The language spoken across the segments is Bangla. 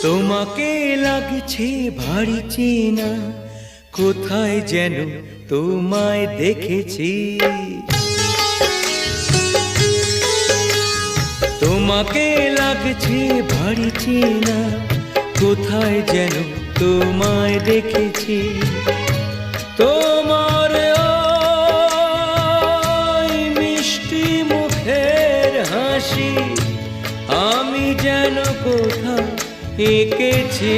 তোমাকে লাগছে ভারী চেনা, কোথায় যেন তোমায় দেখেছি। তোমাকে লাগছে ভারী চেনা, কোথায় যেন তোমায় দেখেছি। তোমার ওই মিষ্টি মুখের হাসি আমি যেন কোথাও এঁকেছি।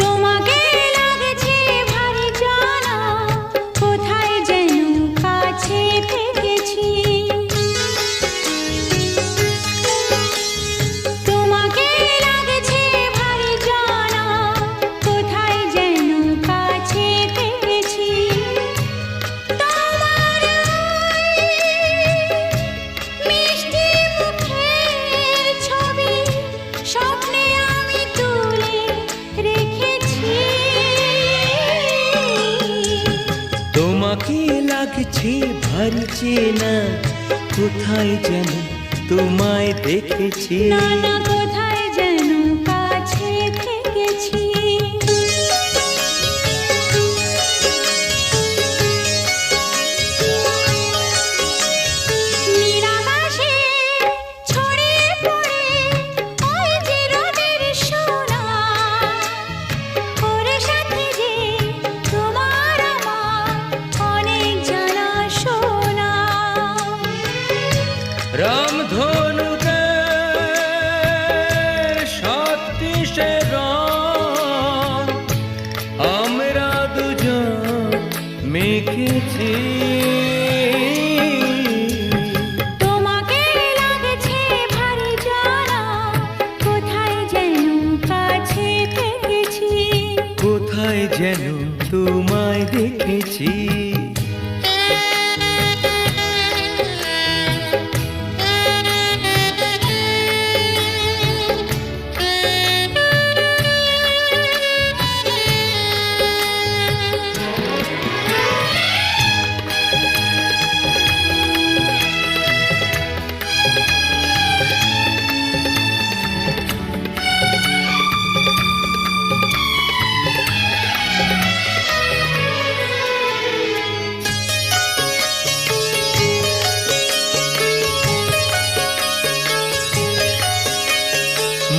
তোমাকে লাগছে ভারী জানা, কোথায় যেন কাছে থেকেছি। তোমাকে লাগছে ভারী জানা, কোথায় যেন কাছে থেকেছি। তোমার মিষ্টি মুখের ছবি স্বপ্নে আমি তুলে রেখেছি। তোমাকে লাগছে ভারী চেনা, কোথায় যেন তোমায় দেখেছি। না না, কোথায় যেন কাছে থেকেছি। নিরাকাশে ছড়িয়ে পড়ে ওই যে রোদের সোনা, ওর সাথে যে তোমার আমার অনেক জানা শোনা। রামধনুতে সাতটিশে রং আমরা দুজন মেখেছি। তোমাকে লাগছে ভারী জানা, কোথায় যেন কাছে থেকেছি। কোথায় যেন তোমায় দেখেছি।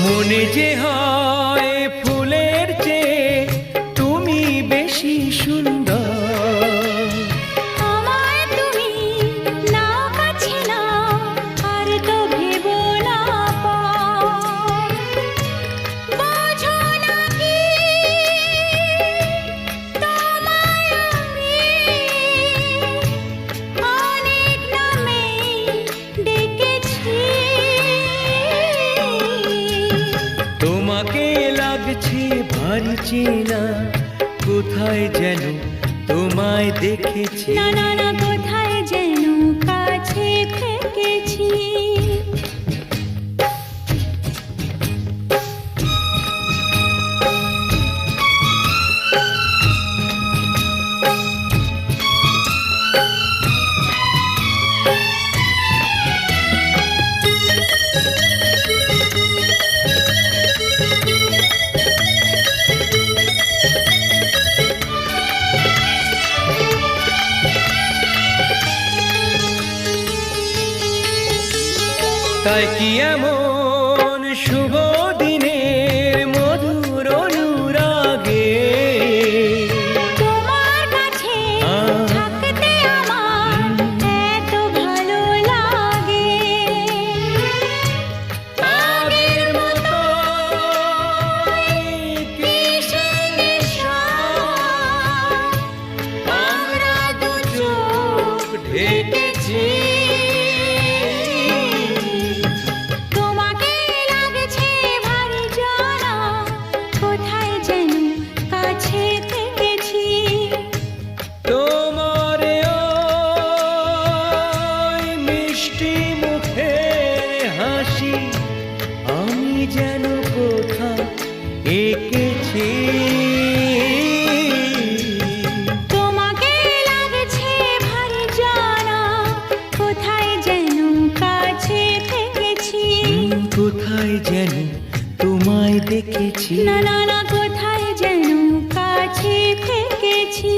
মনে যে হয় ফুলের চেয়ে তুমি বেশি সুন্দর। আমায় তুমি নাও কাছে নাও, আর তো ভেবো না পর। বোঝো না কি তোমায় আমি অনেক নামেই ডেকেছি। তোমাকে লাগছে ভারী চেনা, কোথায় যেন তোমায় দেখেছি। না না না, কোথায় যেন কাছে থেকেছি। তাই কি এমন শুভ দিনের মধুর অনুরাগে তোমার কাছে থাকতে আমার এত ভালো লাগে। আগের মতো কিসের নেশা, আমরা দু চোখ ঢেকেছি। তোমাকে লাগছে ভারী যেন তোমায় দেখেছি। না না না, কোথায় যেন কাছে থেকেছি।